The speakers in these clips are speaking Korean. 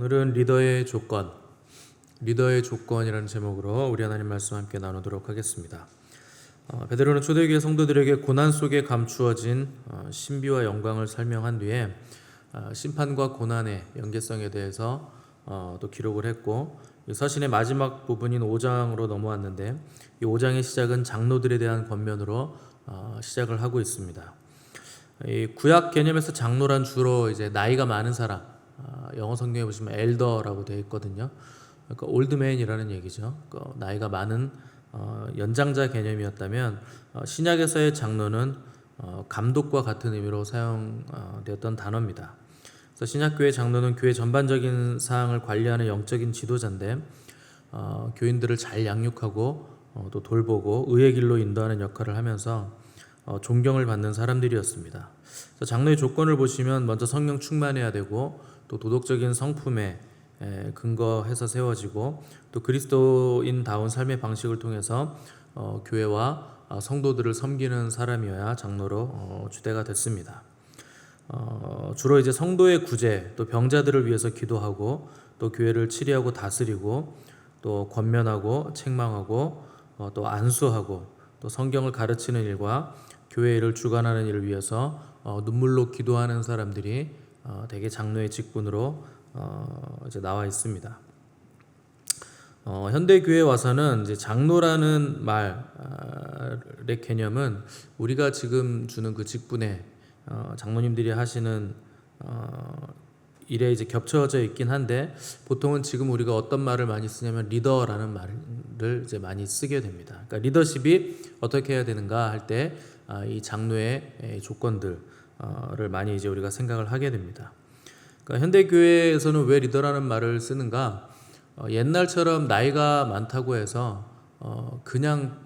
오늘은 리더의 조건이라는 제목으로 우리 하나님 말씀 함께 나누도록 하겠습니다. 베드로는 초대교회 성도들에게 고난 속에 감추어진 신비와 영광을 설명한 뒤에 심판과 고난의 연계성에 대해서 또 기록을 했고, 서신의 마지막 부분인 5장으로 넘어왔는데, 이 5장의 시작은 장로들에 대한 권면으로 시작을 하고 있습니다. 이 구약 개념에서 장로란 주로 이제 나이가 많은 사람, 영어 성경에 보시면 엘더라고 되어 있거든요. 그러니까 올드맨이라는 얘기죠. 나이가 많은 연장자 개념이었다면, 신약에서의 장로는 감독과 같은 의미로 사용되었던 단어입니다. 그래서 신약교회 장로는 교회 전반적인 사항을 관리하는 영적인 지도자인데, 교인들을 잘 양육하고 또 돌보고 의의 길로 인도하는 역할을 하면서 존경을 받는 사람들이었습니다. 그래서 장로의 조건을 보시면 먼저 성령 충만해야 되고, 또 도덕적인 성품에 근거해서 세워지고, 또 그리스도인다운 삶의 방식을 통해서 교회와 성도들을 섬기는 사람이어야 장로로 주대가 됐습니다. 주로 이제 성도의 구제, 또 병자들을 위해서 기도하고, 또 교회를 치리하고 다스리고, 또 권면하고 책망하고, 또 안수하고, 또 성경을 가르치는 일과 교회 일을 주관하는 일을 위해서 눈물로 기도하는 사람들이 대개 장로의 직분으로 이제 나와 있습니다. 현대 교회에 와서는 이제 장로라는 말의 개념은 우리가 지금 주는 그 직분에 장로님들이 하시는 일에 이제 겹쳐져 있긴 한데, 보통은 지금 우리가 어떤 말을 많이 쓰냐면 리더라는 말을 이제 많이 쓰게 됩니다. 그러니까 리더십이 어떻게 해야 되는가 할 때 이 장로의 조건들을 많이 이제 우리가 생각을 하게 됩니다. 그러니까 현대 교회에서는 왜 리더라는 말을 쓰는가? 옛날처럼 나이가 많다고 해서 그냥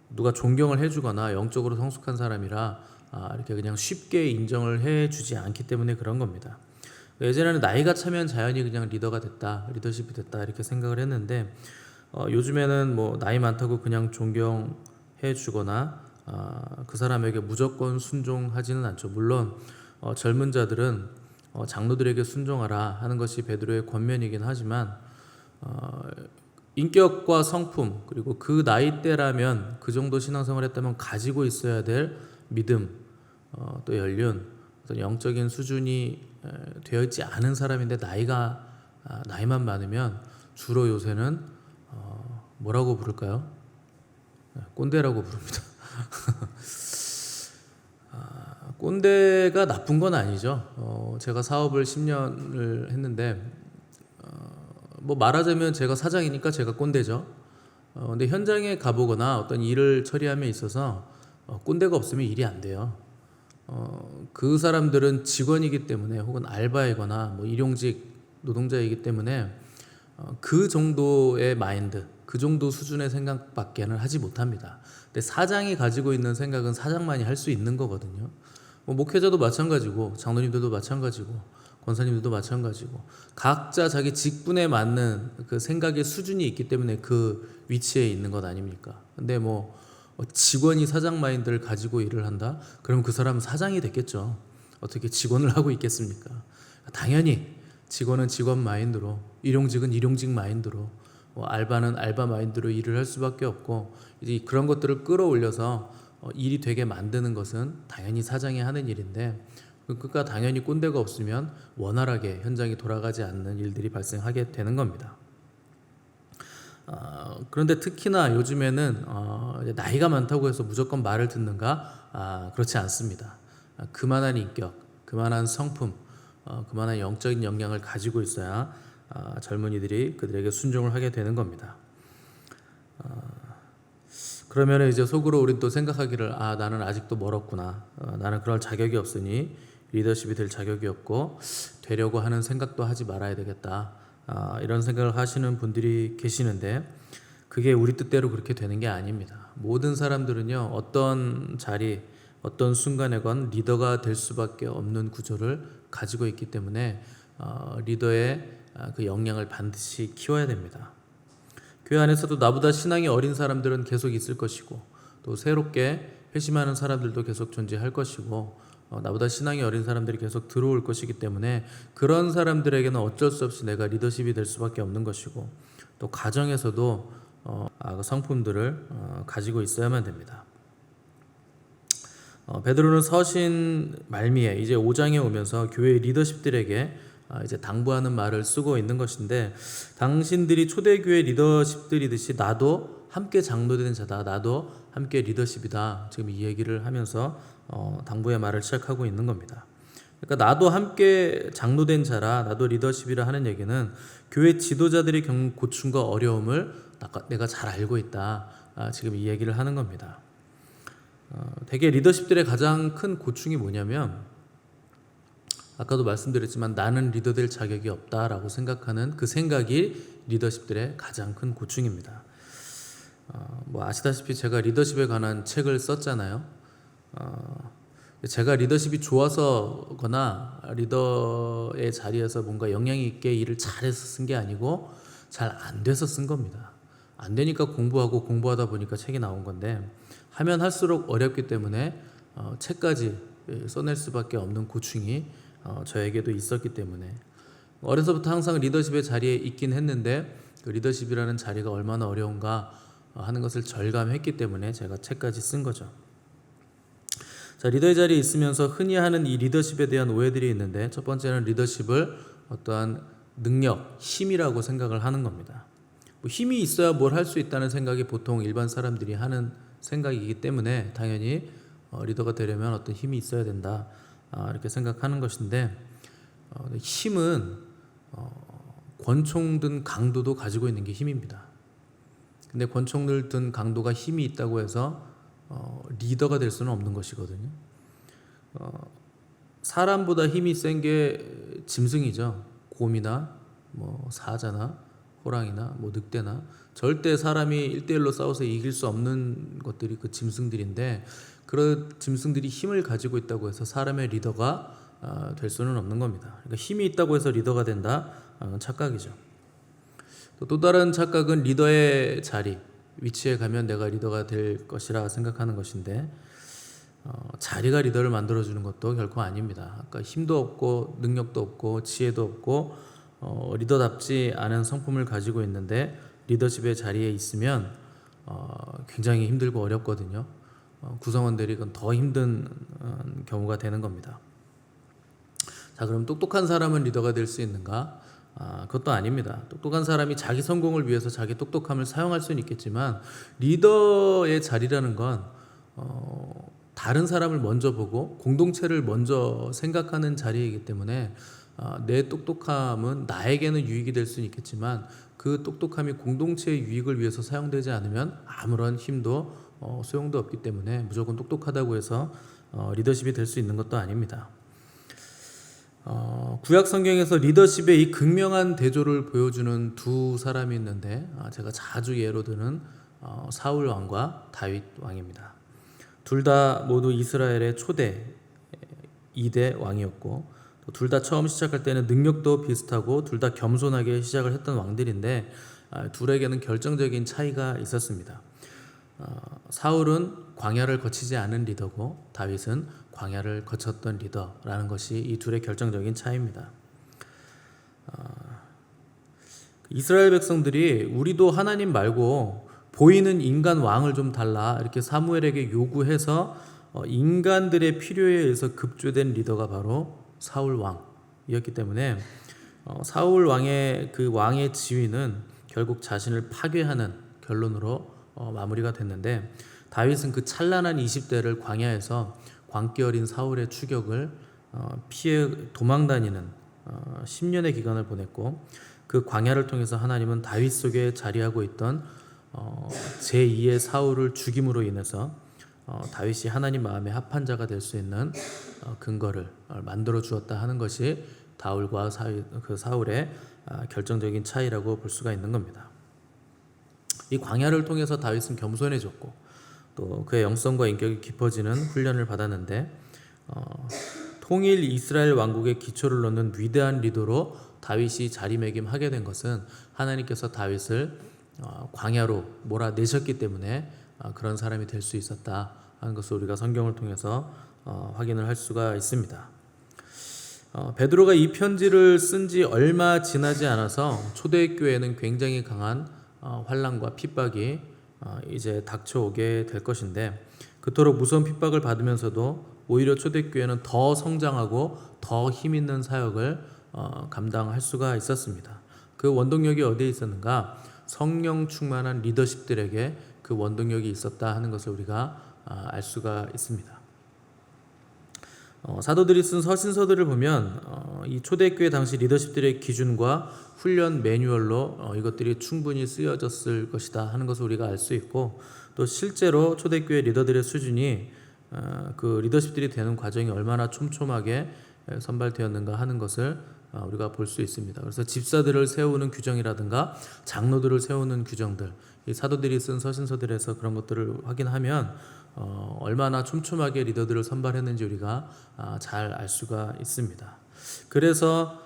누가 존경을 해주거나 영적으로 성숙한 사람이라 이렇게 그냥 쉽게 인정을 해주지 않기 때문에 그런 겁니다. 예전에는 나이가 차면 자연히 그냥 리더가 됐다, 리더십이 됐다 이렇게 생각을 했는데, 요즘에는 뭐 나이 많다고 그냥 존경해주거나 그 사람에게 무조건 순종하지는 않죠. 물론 젊은 자들은 장로들에게 순종하라 하는 것이 베드로의 권면이긴 하지만, 인격과 성품, 그리고 그 나이대라면, 그 정도 신앙생활을 했다면 가지고 있어야 될 믿음, 또 연륜, 어떤 영적인 수준이 되어 있지 않은 사람인데 나이만 많으면 주로 요새는 뭐라고 부를까요? 꼰대라고 부릅니다. 꼰대가 나쁜 건 아니죠. 제가 사업을 10년을 했는데, 뭐 말하자면 제가 사장이니까 제가 꼰대죠. 근데 현장에 가보거나 어떤 일을 처리함에 있어서 꼰대가 없으면 일이 안 돼요. 그 사람들은 직원이기 때문에, 혹은 알바이거나 뭐 일용직 노동자이기 때문에 그 정도의 마인드, 그 정도 수준의 생각밖에는 하지 못합니다. 근데 사장이 가지고 있는 생각은 사장만이 할 수 있는 거거든요. 뭐 목회자도 마찬가지고, 장로님들도 마찬가지고, 권사님들도 마찬가지고, 각자 자기 직분에 맞는 그 생각의 수준이 있기 때문에 그 위치에 있는 것 아닙니까? 근데 뭐 직원이 사장 마인드를 가지고 일을 한다? 그럼 그 사람은 사장이 됐겠죠. 어떻게 직원을 하고 있겠습니까? 당연히 직원은 직원 마인드로, 일용직은 일용직 마인드로, 알바는 알바 마인드로 일을 할 수밖에 없고, 이제 그런 것들을 끌어올려서 일이 되게 만드는 것은 당연히 사장이 하는 일인데, 그러니까 당연히 꼰대가 없으면 원활하게 현장이 돌아가지 않는 일들이 발생하게 되는 겁니다. 그런데 특히나 요즘에는 나이가 많다고 해서 무조건 말을 듣는가? 그렇지 않습니다. 그만한 인격, 그만한 성품, 그만한 영적인 역량을 가지고 있어야 젊은이들이 그들에게 순종을 하게 되는 겁니다. 그러면 이제 속으로 우린 또 생각하기를, 나는 아직도 멀었구나, 나는 그럴 자격이 없으니 리더십이 될 자격이 없고 되려고 하는 생각도 하지 말아야 되겠다, 이런 생각을 하시는 분들이 계시는데, 그게 우리 뜻대로 그렇게 되는 게 아닙니다. 모든 사람들은요, 어떤 자리, 어떤 순간에건 리더가 될 수밖에 없는 구조를 가지고 있기 때문에 리더의 그 역량을 반드시 키워야 됩니다. 교회 안에서도 나보다 신앙이 어린 사람들은 계속 있을 것이고, 또 새롭게 회심하는 사람들도 계속 존재할 것이고, 나보다 신앙이 어린 사람들이 계속 들어올 것이기 때문에 그런 사람들에게는 어쩔 수 없이 내가 리더십이 될 수밖에 없는 것이고, 또 가정에서도 그 성품들을 가지고 있어야만 됩니다. 베드로는 서신 말미에 이제 5장에 오면서 교회 리더십들에게 이제 당부하는 말을 쓰고 있는 것인데, 당신들이 초대교회 리더십들이듯이 나도 함께 장로된 자다, 나도 함께 리더십이다, 지금 이 얘기를 하면서 당부의 말을 시작하고 있는 겁니다. 그러니까 나도 함께 장로된 자라, 나도 리더십이라 하는 얘기는 교회 지도자들이 겪는 고충과 어려움을 내가 잘 알고 있다, 지금 이 얘기를 하는 겁니다. 대개 리더십들의 가장 큰 고충이 뭐냐면, 아까도 말씀드렸지만 나는 리더 될 자격이 없다라고 생각하는 그 생각이 리더십들의 가장 큰 고충입니다. 아시다시피 제가 리더십에 관한 책을 썼잖아요. 제가 리더십이 좋아서거나 리더의 자리에서 뭔가 영향 있게 일을 잘해서 쓴 게 아니고 잘 안 돼서 쓴 겁니다. 안 되니까 공부하다 보니까 책이 나온 건데, 하면 할수록 어렵기 때문에 책까지 써낼 수밖에 없는 고충이 저에게도 있었기 때문에, 어려서부터 항상 리더십의 자리에 있긴 했는데 그 리더십이라는 자리가 얼마나 어려운가 하는 것을 절감했기 때문에 제가 책까지 쓴 거죠. 자, 리더의 자리에 있으면서 흔히 하는 이 리더십에 대한 오해들이 있는데, 첫 번째는 리더십을 어떠한 능력, 힘이라고 생각을 하는 겁니다. 힘이 있어야 뭘 할 수 있다는 생각이 보통 일반 사람들이 하는 생각이기 때문에 당연히 리더가 되려면 어떤 힘이 있어야 된다, 이렇게 생각하는 것인데, 힘은 권총 든 강도도 가지고 있는 게 힘입니다. 근데 권총을 든 강도가 힘이 있다고 해서 리더가 될 수는 없는 것이거든요. 사람보다 힘이 센 게 짐승이죠. 곰이나 사자나 호랑이나 늑대나, 절대 사람이 1대1로 싸워서 이길 수 없는 것들이 그 짐승들인데, 그런 짐승들이 힘을 가지고 있다고 해서 사람의 리더가 될 수는 없는 겁니다. 그러니까 힘이 있다고 해서 리더가 된다, 착각이죠. 또 다른 착각은 리더의 자리, 위치에 가면 내가 리더가 될 것이라 생각하는 것인데, 자리가 리더를 만들어주는 것도 결코 아닙니다. 아까 힘도 없고 능력도 없고 지혜도 없고 리더답지 않은 성품을 가지고 있는데 리더십의 자리에 있으면 굉장히 힘들고 어렵거든요. 구성원들이 더 힘든 경우가 되는 겁니다. 자, 그럼 똑똑한 사람은 리더가 될 수 있는가? 그것도 아닙니다. 똑똑한 사람이 자기 성공을 위해서 자기 똑똑함을 사용할 수는 있겠지만, 리더의 자리라는 건 다른 사람을 먼저 보고 공동체를 먼저 생각하는 자리이기 때문에, 내 똑똑함은 나에게는 유익이 될 수는 있겠지만 그 똑똑함이 공동체의 유익을 위해서 사용되지 않으면 아무런 힘도 소용도 없기 때문에 무조건 똑똑하다고 해서 리더십이 될 수 있는 것도 아닙니다. 구약 성경에서 리더십의 이 극명한 대조를 보여주는 두 사람이 있는데, 제가 자주 예로 드는 사울 왕과 다윗 왕입니다. 둘 다 모두 이스라엘의 초대 2대 왕이었고, 둘 다 처음 시작할 때는 능력도 비슷하고 둘 다 겸손하게 시작을 했던 왕들인데, 둘에게는 결정적인 차이가 있었습니다. 사울은 광야를 거치지 않은 리더고 다윗은 광야를 거쳤던 리더라는 것이 이 둘의 결정적인 차이입니다. 이스라엘 백성들이 우리도 하나님 말고 보이는 인간 왕을 좀 달라, 이렇게 사무엘에게 요구해서 인간들의 필요에 의해서 급조된 리더가 바로 사울 왕이었기 때문에, 사울 왕의 그 왕의 지위는 결국 자신을 파괴하는 결론으로 마무리가 됐는데, 다윗은 그 찬란한 20대를 광야에서 광기 어린 사울의 추격을 피해 도망다니는 10년의 기간을 보냈고, 그 광야를 통해서 하나님은 다윗 속에 자리하고 있던 제2의 사울을 죽임으로 인해서 다윗이 하나님 마음에 합한 자가 될 수 있는 근거를 만들어 주었다 하는 것이 다윗과 사울의 결정적인 차이라고 볼 수가 있는 겁니다. 이 광야를 통해서 다윗은 겸손해졌고, 또 그의 영성과 인격이 깊어지는 훈련을 받았는데, 통일 이스라엘 왕국의 기초를 놓는 위대한 리더로 다윗이 자리매김하게 된 것은 하나님께서 다윗을 광야로 몰아내셨기 때문에 그런 사람이 될 수 있었다 하는 것을 우리가 성경을 통해서 확인을 할 수가 있습니다. 베드로가 이 편지를 쓴 지 얼마 지나지 않아서 초대교회에는 굉장히 강한 환난과 핍박이 이제 닥쳐오게 될 것인데, 그토록 무서운 핍박을 받으면서도 오히려 초대교회는 더 성장하고 더 힘있는 사역을 감당할 수가 있었습니다. 그 원동력이 어디에 있었는가? 성령 충만한 리더십들에게 그 원동력이 있었다 하는 것을 우리가 알 수가 있습니다. 사도들이 쓴 서신서들을 보면 이 초대교회 당시 리더십들의 기준과 훈련 매뉴얼로 이것들이 충분히 쓰여졌을 것이다 하는 것을 우리가 알 수 있고, 또 실제로 초대교회 리더들의 수준이 그 리더십들이 되는 과정이 얼마나 촘촘하게 선발되었는가 하는 것을 우리가 볼 수 있습니다. 그래서 집사들을 세우는 규정이라든가 장로들을 세우는 규정들, 이 사도들이 쓴 서신서들에서 그런 것들을 확인하면 얼마나 촘촘하게 리더들을 선발했는지 우리가 잘 알 수가 있습니다. 그래서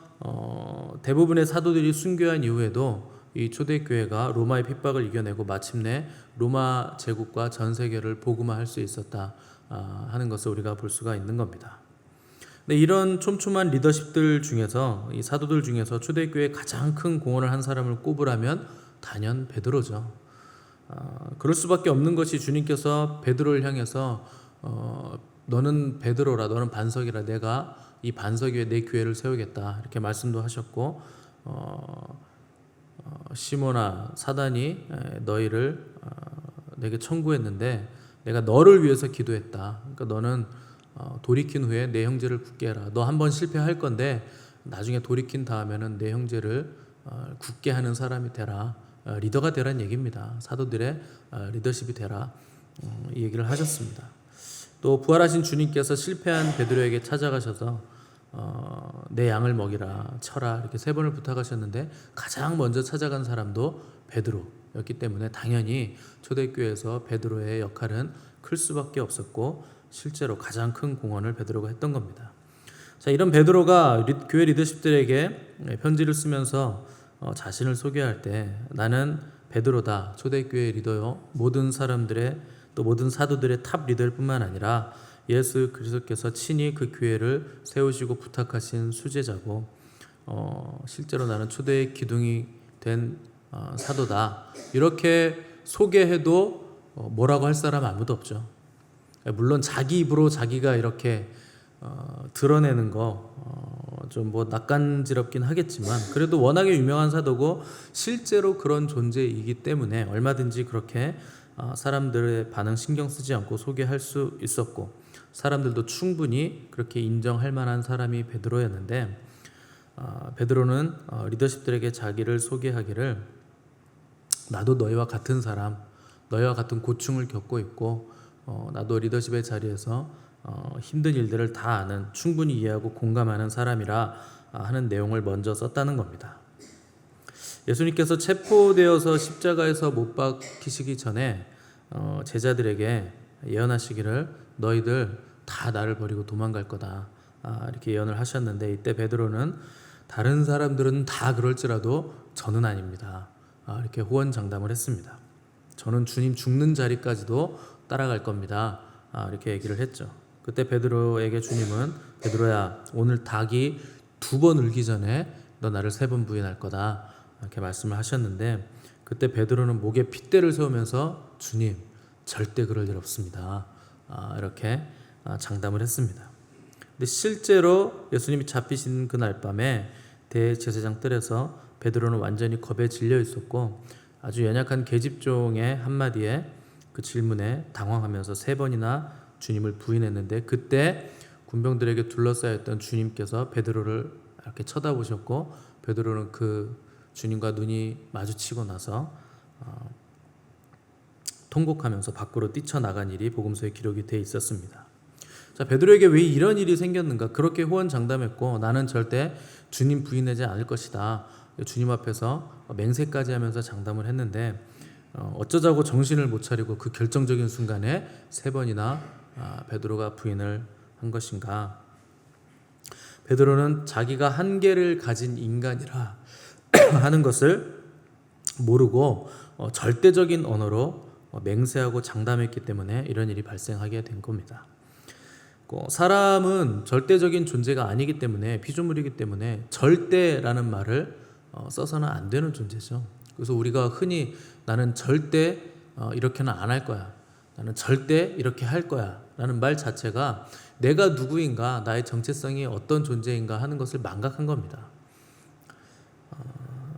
대부분의 사도들이 순교한 이후에도 이 초대교회가 로마의 핍박을 이겨내고 마침내 로마 제국과 전 세계를 복음화할 수 있었다 하는 것을 우리가 볼 수가 있는 겁니다. 근데 이런 촘촘한 리더십들 중에서, 이 사도들 중에서 초대교회에 가장 큰 공헌을 한 사람을 꼽으라면 단연 베드로죠. 그럴 수밖에 없는 것이, 주님께서 베드로를 향해서 너는 베드로라, 너는 반석이라, 내가 이 반석 위에 내 교회를 세우겠다 이렇게 말씀도 하셨고, 시몬아, 사단이 너희를 내게 청구했는데 내가 너를 위해서 기도했다. 그러니까 너는 돌이킨 후에 내 형제를 굳게 해라. 너 한번 실패할 건데 나중에 돌이킨 다음에는 내 형제를 굳게 하는 사람이 되라. 리더가 되라는 얘기입니다. 사도들의 리더십이 되라, 이 얘기를 하셨습니다. 또 부활하신 주님께서 실패한 베드로에게 찾아가셔서 내 양을 먹이라, 쳐라 이렇게 3번을 부탁하셨는데 가장 먼저 찾아간 사람도 베드로였기 때문에 당연히 초대교회에서 베드로의 역할은 클 수밖에 없었고, 실제로 가장 큰 공헌을 베드로가 했던 겁니다. 자, 이런 베드로가 교회 리더십들에게 편지를 쓰면서 자신을 소개할 때 나는 베드로다, 초대교회 리더요, 모든 사람들의 또 모든 사도들의 탑 리더일 뿐만 아니라 예수 그리스도께서 친히 그 교회를 세우시고 부탁하신 수제자고, 실제로 나는 초대의 기둥이 된 사도다, 이렇게 소개해도 뭐라고 할 사람 아무도 없죠. 물론 자기 입으로 자기가 이렇게 드러내는 거 좀 뭐 낯간지럽긴 하겠지만, 그래도 워낙에 유명한 사도고 실제로 그런 존재이기 때문에 얼마든지 그렇게 사람들의 반응 신경 쓰지 않고 소개할 수 있었고, 사람들도 충분히 그렇게 인정할 만한 사람이 베드로였는데, 베드로는 리더십들에게 자기를 소개하기를 나도 너희와 같은 사람, 너희와 같은 고충을 겪고 있고, 나도 리더십의 자리에서 힘든 일들을 다 아는, 충분히 이해하고 공감하는 사람이라 하는 내용을 먼저 썼다는 겁니다. 예수님께서 체포되어서 십자가에서 못 박히시기 전에 제자들에게 예언하시기를 너희들 다 나를 버리고 도망갈 거다, 이렇게 예언을 하셨는데, 이때 베드로는 다른 사람들은 다 그럴지라도 저는 아닙니다, 이렇게 호언장담을 했습니다. 저는 주님 죽는 자리까지도 따라갈 겁니다, 이렇게 얘기를 했죠. 그때 베드로에게 주님은 베드로야, 오늘 닭이 2번 울기 전에 너 나를 3번 부인할 거다, 이렇게 말씀을 하셨는데, 그때 베드로는 목에 핏대를 세우면서 주님 절대 그럴 일 없습니다, 이렇게 장담을 했습니다. 근데 실제로 예수님이 잡히신 그날 밤에 대제사장 뜰에서 베드로는 완전히 겁에 질려 있었고, 아주 연약한 계집종의 한마디에 그 질문에 당황하면서 3번이나 주님을 부인했는데, 그때 군병들에게 둘러싸였던 주님께서 베드로를 이렇게 쳐다보셨고, 베드로는 그 주님과 눈이 마주치고 나서 통곡하면서 밖으로 뛰쳐나간 일이 복음서에 기록이 돼 있었습니다. 자, 베드로에게 왜 이런 일이 생겼는가? 그렇게 호언장담했고 나는 절대 주님 부인하지 않을 것이다, 주님 앞에서 맹세까지 하면서 장담을 했는데, 어쩌자고 정신을 못 차리고 그 결정적인 순간에 3번이나 베드로가 부인을 한 것인가? 베드로는 자기가 한계를 가진 인간이라 하는 것을 모르고 절대적인 언어로 맹세하고 장담했기 때문에 이런 일이 발생하게 된 겁니다. 사람은 절대적인 존재가 아니기 때문에, 피조물이기 때문에 절대라는 말을 써서는 안 되는 존재죠. 그래서 우리가 흔히 나는 절대 이렇게는 안 할 거야, 나는 절대 이렇게 할 거야 라는 말 자체가 내가 누구인가, 나의 정체성이 어떤 존재인가 하는 것을 망각한 겁니다.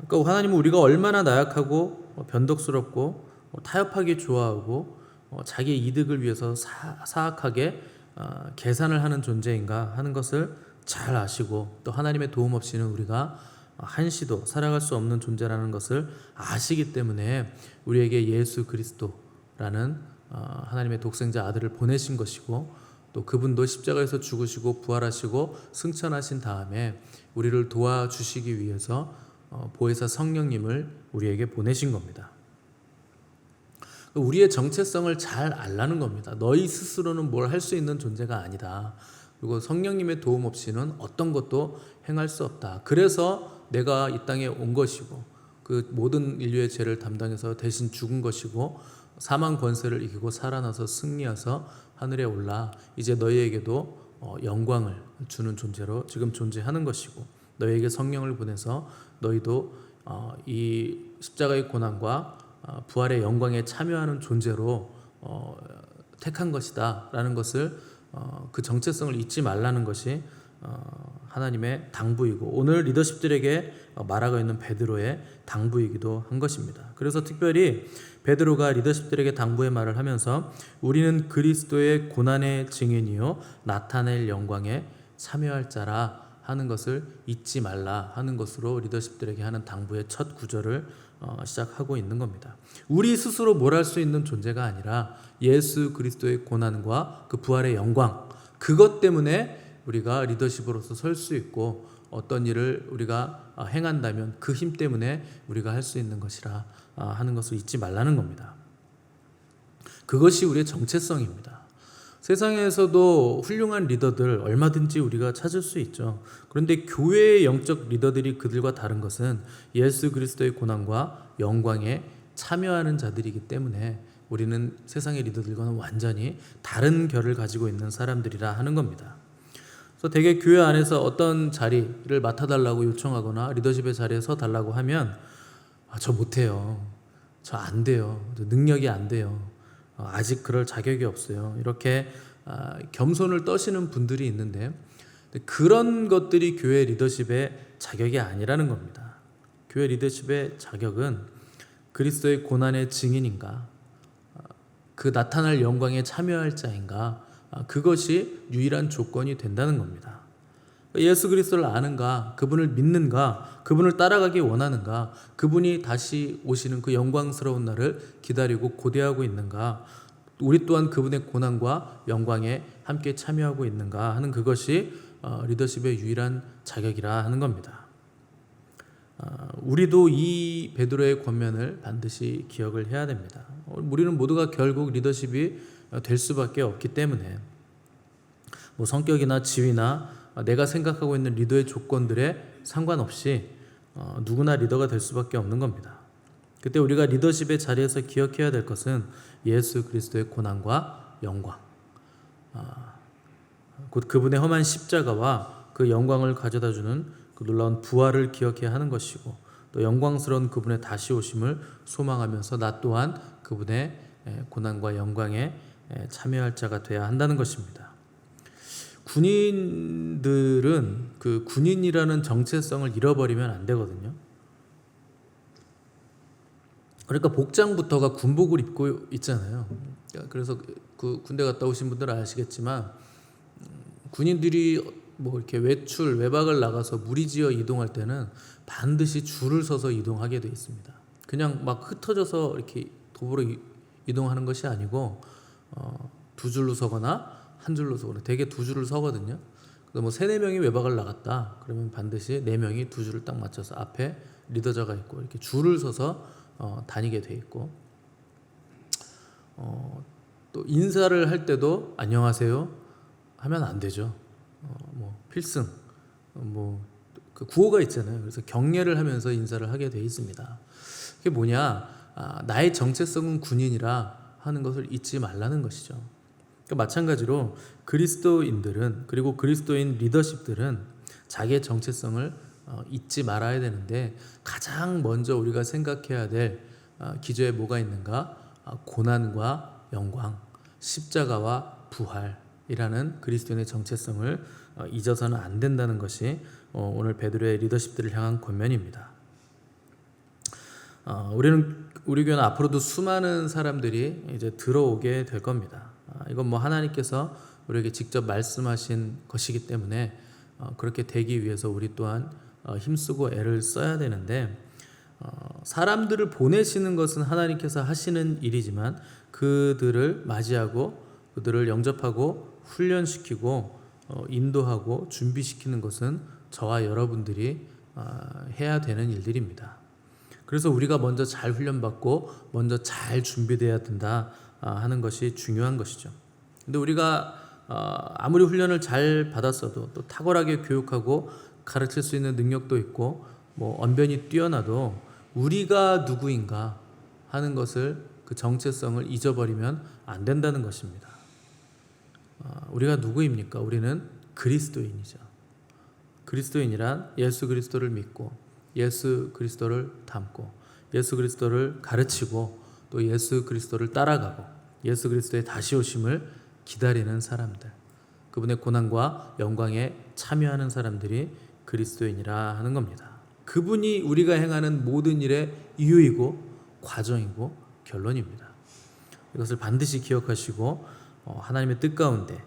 그러니까 하나님은 우리가 얼마나 나약하고 변덕스럽고 타협하기 좋아하고 자기 이득을 위해서 사악하게 계산을 하는 존재인가 하는 것을 잘 아시고, 또 하나님의 도움 없이는 우리가 한시도 살아갈 수 없는 존재라는 것을 아시기 때문에 우리에게 예수 그리스도라는 하나님의 독생자 아들을 보내신 것이고, 또 그분도 십자가에서 죽으시고 부활하시고 승천하신 다음에 우리를 도와주시기 위해서 보혜사 성령님을 우리에게 보내신 겁니다. 우리의 정체성을 잘 알라는 겁니다. 너희 스스로는 뭘 할 수 있는 존재가 아니다. 그리고 성령님의 도움 없이는 어떤 것도 행할 수 없다. 그래서 내가 이 땅에 온 것이고, 그 모든 인류의 죄를 담당해서 대신 죽은 것이고, 사망 권세를 이기고 살아나서 승리해서 하늘에 올라 이제 너희에게도 영광을 주는 존재로 지금 존재하는 것이고, 너희에게 성령을 보내서 너희도 이 십자가의 고난과 부활의 영광에 참여하는 존재로 택한 것이다 라는 것을, 그 정체성을 잊지 말라는 것이 하나님의 당부이고, 오늘 리더십들에게 말하고 있는 베드로의 당부이기도 한 것입니다. 그래서 특별히 베드로가 리더십들에게 당부의 말을 하면서 우리는 그리스도의 고난의 증인이요 나타낼 영광에 참여할 자라 하는 것을 잊지 말라 하는 것으로 리더십들에게 하는 당부의 첫 구절을 시작하고 있는 겁니다. 우리 스스로 뭘 할 수 있는 존재가 아니라 예수 그리스도의 고난과 그 부활의 영광, 그것 때문에 우리가 리더십으로서 설 수 있고, 어떤 일을 우리가 행한다면 그 힘 때문에 우리가 할 수 있는 것이라 하는 것을 잊지 말라는 겁니다. 그것이 우리의 정체성입니다. 세상에서도 훌륭한 리더들 얼마든지 우리가 찾을 수 있죠. 그런데 교회의 영적 리더들이 그들과 다른 것은 예수 그리스도의 고난과 영광에 참여하는 자들이기 때문에 우리는 세상의 리더들과는 완전히 다른 결을 가지고 있는 사람들이라 하는 겁니다. 그래서 대개 교회 안에서 어떤 자리를 맡아달라고 요청하거나 리더십의 자리에 서 달라고 하면 저 못해요, 저 안 돼요, 저 능력이 안 돼요, 아직 그럴 자격이 없어요, 이렇게 겸손을 떠시는 분들이 있는데, 그런 것들이 교회 리더십의 자격이 아니라는 겁니다. 교회 리더십의 자격은 그리스도의 고난의 증인인가, 그 나타날 영광에 참여할 자인가, 그것이 유일한 조건이 된다는 겁니다. 예수 그리스도를 아는가, 그분을 믿는가, 그분을 따라가기 원하는가, 그분이 다시 오시는 그 영광스러운 날을 기다리고 고대하고 있는가, 우리 또한 그분의 고난과 영광에 함께 참여하고 있는가 하는 그것이 리더십의 유일한 자격이라 하는 겁니다. 우리도 이 베드로의 권면을 반드시 기억을 해야 됩니다. 우리는 모두가 결국 리더십이 될 수밖에 없기 때문에 성격이나 지위나 내가 생각하고 있는 리더의 조건들에 상관없이 누구나 리더가 될 수밖에 없는 겁니다. 그때 우리가 리더십의 자리에서 기억해야 될 것은 예수 그리스도의 고난과 영광, 곧 그분의 험한 십자가와 그 영광을 가져다주는 그 놀라운 부활을 기억해야 하는 것이고, 또 영광스러운 그분의 다시 오심을 소망하면서 나 또한 그분의 고난과 영광에 참여할 자가 되어야 한다는 것입니다. 군인들은 그 군인이라는 정체성을 잃어버리면 안 되거든요. 그러니까 복장부터가 군복을 입고 있잖아요. 그래서 그 군대 갔다 오신 분들은 아시겠지만, 군인들이 이렇게 외박을 나가서 무리지어 이동할 때는 반드시 줄을 서서 이동하게 되어 있습니다. 그냥 막 흩어져서 이렇게 도보로 이동하는 것이 아니고 두 줄로 서거나 한 줄로 서거나, 대개 두 줄을 서거든요. 그래서 3-4명이 외박을 나갔다 그러면 반드시 4명이 두 줄을 딱 맞춰서 앞에 리더자가 있고 이렇게 줄을 서서 다니게 돼 있고, 또 인사를 할 때도 안녕하세요 하면 안 되죠. 필승 그 구호가 있잖아요. 그래서 경례를 하면서 인사를 하게 돼 있습니다. 그게 뭐냐, 나의 정체성은 군인이라 하는 것을 잊지 말라는 것이죠. 그러니까 마찬가지로 그리스도인들은, 그리고 그리스도인 리더십들은 자기의 정체성을 잊지 말아야 되는데, 가장 먼저 우리가 생각해야 될 기저에 뭐가 있는가? 고난과 영광, 십자가와 부활이라는 그리스도인의 정체성을 잊어서는 안 된다는 것이 오늘 베드로의 리더십들을 향한 권면입니다. 우리 교회는 앞으로도 수많은 사람들이 이제 들어오게 될 겁니다. 이건 뭐 하나님께서 우리에게 직접 말씀하신 것이기 때문에 그렇게 되기 위해서 우리 또한 힘쓰고 애를 써야 되는데, 사람들을 보내시는 것은 하나님께서 하시는 일이지만 그들을 맞이하고 그들을 영접하고 훈련시키고 인도하고 준비시키는 것은 저와 여러분들이 해야 되는 일들입니다. 그래서 우리가 먼저 잘 훈련받고 먼저 잘 준비되어야 된다 하는 것이 중요한 것이죠. 근데 우리가 아무리 훈련을 잘 받았어도, 또 탁월하게 교육하고 가르칠 수 있는 능력도 있고 뭐 언변이 뛰어나도 우리가 누구인가 하는 것을, 그 정체성을 잊어버리면 안 된다는 것입니다. 우리가 누구입니까? 우리는 그리스도인이죠. 그리스도인이란 예수 그리스도를 믿고 예수 그리스도를 닮고 예수 그리스도를 가르치고 또 예수 그리스도를 따라가고 예수 그리스도의 다시 오심을 기다리는 사람들, 그분의 고난과 영광에 참여하는 사람들이 그리스도인이라 하는 겁니다. 그분이 우리가 행하는 모든 일의 이유이고 과정이고 결론입니다. 이것을 반드시 기억하시고 하나님의 뜻 가운데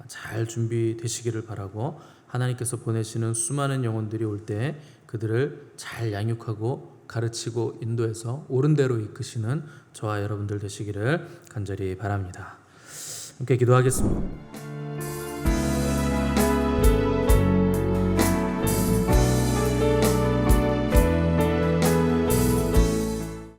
잘 준비되시기를 바라고, 하나님께서 보내시는 수많은 영혼들이 올 때 그들을 잘 양육하고 가르치고 인도해서 옳은 대로 이끄시는 저와 여러분들 되시기를 간절히 바랍니다. 함께 기도하겠습니다.